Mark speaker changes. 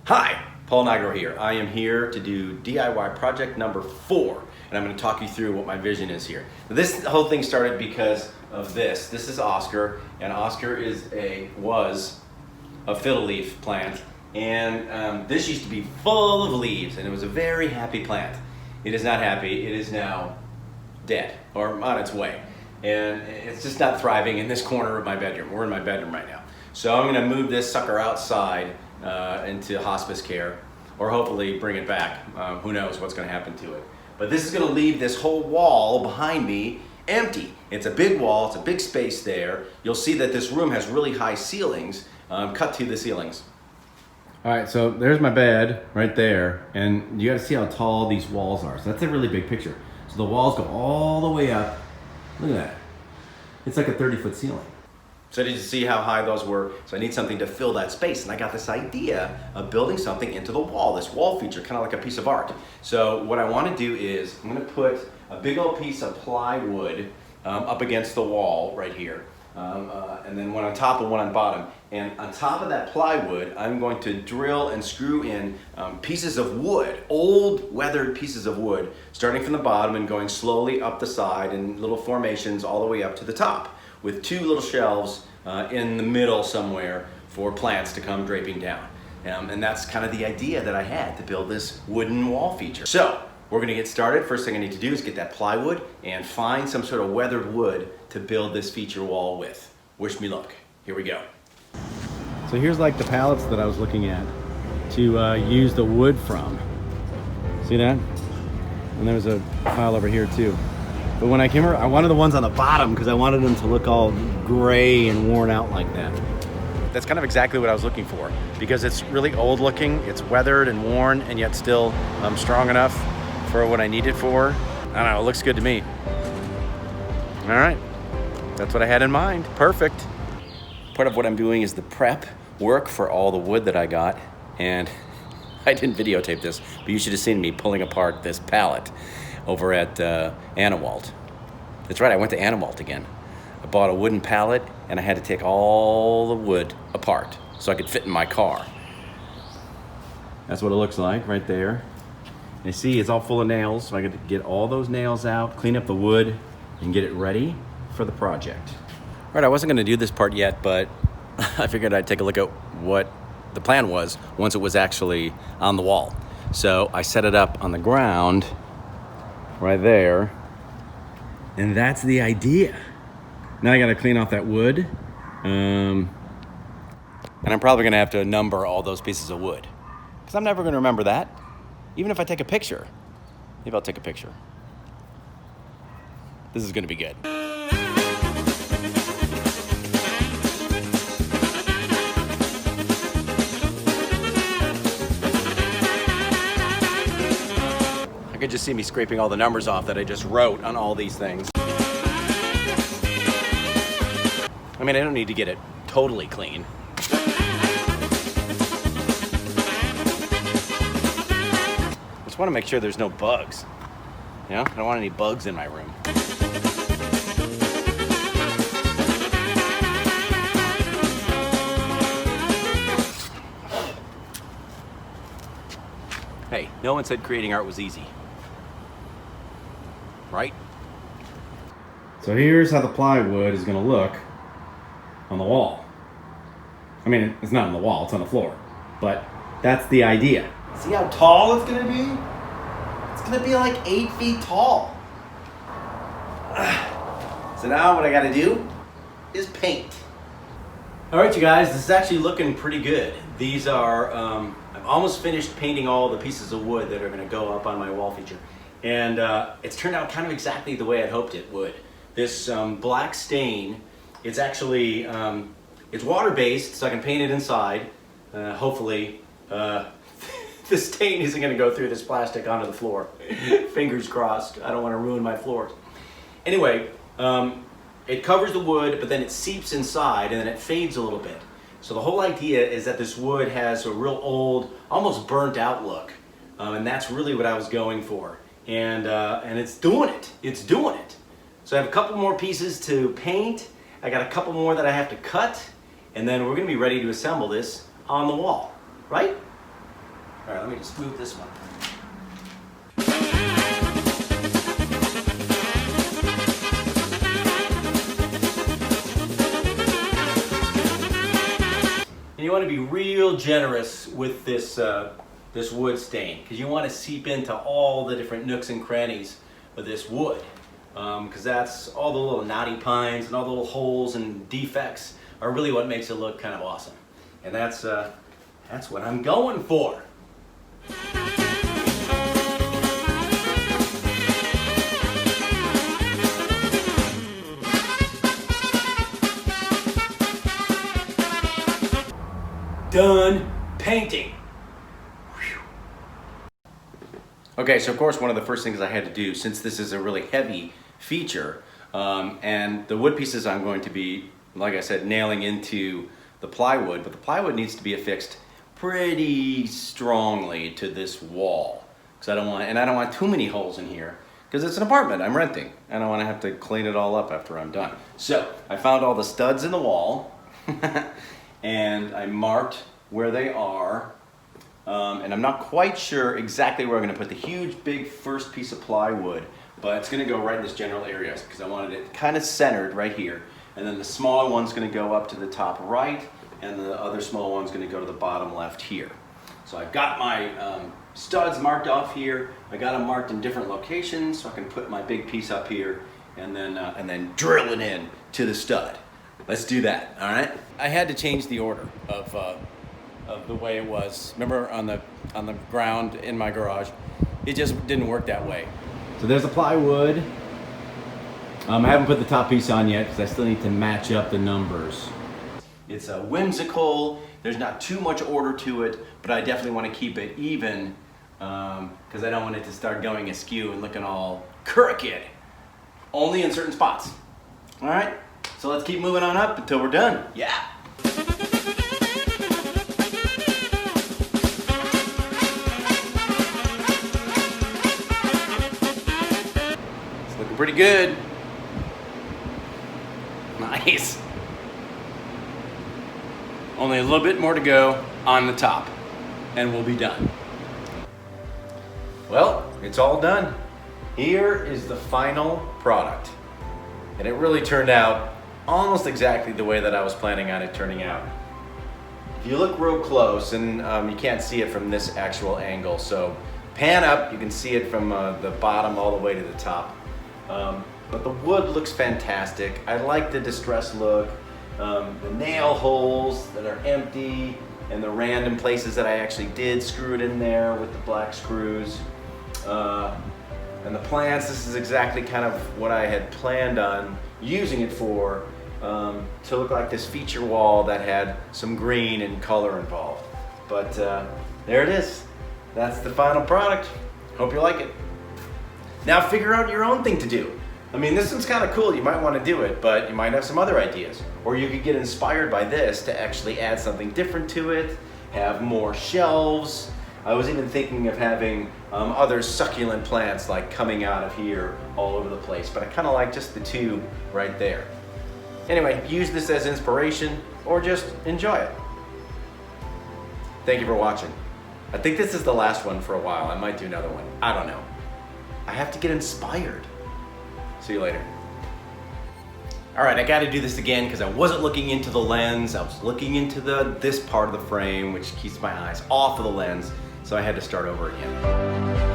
Speaker 1: Hi, Paul Nygro here. I am here to do DIY project number 4, and I'm going to talk you through what my vision is here. This whole thing started because of this. This is Oscar, and Oscar was a fiddle leaf plant, and this used to be full of leaves, and it was a very happy plant. It is not happy. It is now dead, or on its way, and it's just not thriving in this corner of my bedroom. We're in my bedroom right now. So I'm going to move this sucker outside into hospice care, or hopefully bring it back. Who knows what's going to happen to it. But this is going to leave this whole wall behind me empty. It's a big wall, it's a big space there. You'll see that this room has really high ceilings, cut to the ceilings.
Speaker 2: All right, so there's my bed right there, and you got to see how tall these walls are. So that's a really big picture. So the walls go all the way up. Look at that. It's like a 30-foot ceiling.
Speaker 1: So did you see how high those were? So I need something to fill that space, and I got this idea of building something into the wall, this wall feature, kind of like a piece of art. So what I want to do is I'm going to put a big old piece of plywood up against the wall right here, and then one on top and one on bottom. And on top of that plywood, I'm going to drill and screw in pieces of wood, old weathered pieces of wood, starting from the bottom and going slowly up the side in little formations all the way up to the top, with two little shelves in the middle somewhere for plants to come draping down. And that's kind of the idea that I had to build this wooden wall feature. So we're gonna get started. First thing I need to do is get that plywood and find some sort of weathered wood to build this feature wall with. Wish me luck. Here we go.
Speaker 2: So here's like the pallets that I was looking at to use the wood from. See that? And there was a pile over here too. But when I came over, I wanted the ones on the bottom because I wanted them to look all gray and worn out like that.
Speaker 1: That's kind of exactly what I was looking for, because it's really old looking, it's weathered and worn, and yet still strong enough for what I need it for. I don't know, it looks good to me. All right, that's what I had in mind. Perfect. Part of what I'm doing is the prep work for all the wood that I got, and I didn't videotape this, but you should have seen me pulling apart this pallet over at Anawalt. That's right, I went to Anawalt again. I bought a wooden pallet, and I had to take all the wood apart so I could fit in my car.
Speaker 2: That's what it looks like right there. And you see, it's all full of nails, so I got to get all those nails out, clean up the wood, and get it ready for the project.
Speaker 1: All right, I wasn't gonna do this part yet, but I figured I'd take a look at what the plan was once it was actually on the wall. So I set it up on the ground right there, and that's the idea.
Speaker 2: Now I gotta clean off that wood.
Speaker 1: And I'm probably gonna have to number all those pieces of wood, because I'm never gonna remember that, even if I take a picture. Maybe I'll take a picture. This is gonna be good. You could just see me scraping all the numbers off that I just wrote on all these things. I mean, I don't need to get it totally clean. Just want to make sure there's no bugs. You know, I don't want any bugs in my room. Hey, no one said creating art was easy. Right?
Speaker 2: So here's how the plywood is gonna look on the wall. I mean, it's not on the wall, it's on the floor, but that's the idea.
Speaker 1: See how tall it's gonna be? It's gonna be like 8 feet tall. So now what I gotta do is paint. All right, you guys, this is actually looking pretty good. These are, I've almost finished painting all the pieces of wood that are gonna go up on my wall feature. And it's turned out kind of exactly the way I'd hoped it would. This black stain, it's actually, it's water-based, so I can paint it inside. Hopefully, the stain isn't gonna go through this plastic onto the floor. Fingers crossed, I don't wanna ruin my floors. Anyway, it covers the wood, but then it seeps inside and then it fades a little bit. So the whole idea is that this wood has a real old, almost burnt out look. And that's really what I was going for. And it's doing it. It's doing it. So I have a couple more pieces to paint. I got a couple more that I have to cut, and then we're gonna be ready to assemble this on the wall, right? All right, let me just move this one. And you want to be real generous with this this wood stain, because you want to seep into all the different nooks and crannies of this wood, because that's all the little knotty pines and all the little holes and defects are really what makes it look kind of awesome. And that's what I'm going for. Done painting. Whew. Okay, so of course one of the first things I had to do, since this is a really heavy feature, and the wood pieces I'm going to be, like I said, nailing into the plywood, but the plywood needs to be affixed pretty strongly to this wall, because I don't want too many holes in here, because it's an apartment I'm renting. I don't want to have to clean it all up after I'm done. So I found all the studs in the wall. And I marked where they are, and I'm not quite sure exactly where I'm going to put the huge big first piece of plywood, but it's going to go right in this general area because I wanted it kind of centered right here, and then the smaller one's going to go up to the top right, and the other small one's going to go to the bottom left here. So I've got my studs marked off here. I got them marked in different locations so I can put my big piece up here and then drill it in to the stud. Let's do that, all right? I had to change the order of the way it was. Remember on the ground in my garage? It just didn't work that way.
Speaker 2: So there's the plywood. I haven't put the top piece on yet because I still need to match up the numbers.
Speaker 1: It's whimsical. There's not too much order to it, but I definitely want to keep it even because I don't want it to start going askew and looking all crooked. Only in certain spots. All right? So let's keep moving on up until we're done. Yeah. It's looking pretty good. Nice. Only a little bit more to go on the top, and we'll be done. Well, it's all done. Here is the final product. And it really turned out almost exactly the way that I was planning on it turning out. If you look real close, and you can't see it from this actual angle, so pan up, you can see it from the bottom all the way to the top. But the wood looks fantastic. I like the distressed look. The nail holes that are empty, and the random places that I actually did screw it in there with the black screws. And the plants, this is exactly kind of what I had planned on using it for, to look like this feature wall that had some green and color involved. But there it is. That's the final product. Hope you like it. Now figure out your own thing to do. I mean, this one's kind of cool. You might want to do it, but you might have some other ideas. Or you could get inspired by this to actually add something different to it, have more shelves. I was even thinking of having other succulent plants like coming out of here all over the place, but I kind of like just the two right there. Anyway, use this as inspiration or just enjoy it. Thank you for watching. I think this is the last one for a while. I might do another one. I don't know. I have to get inspired. See you later. All right, I got to do this again because I wasn't looking into the lens. I was looking into this part of the frame, which keeps my eyes off of the lens. So I had to start over again.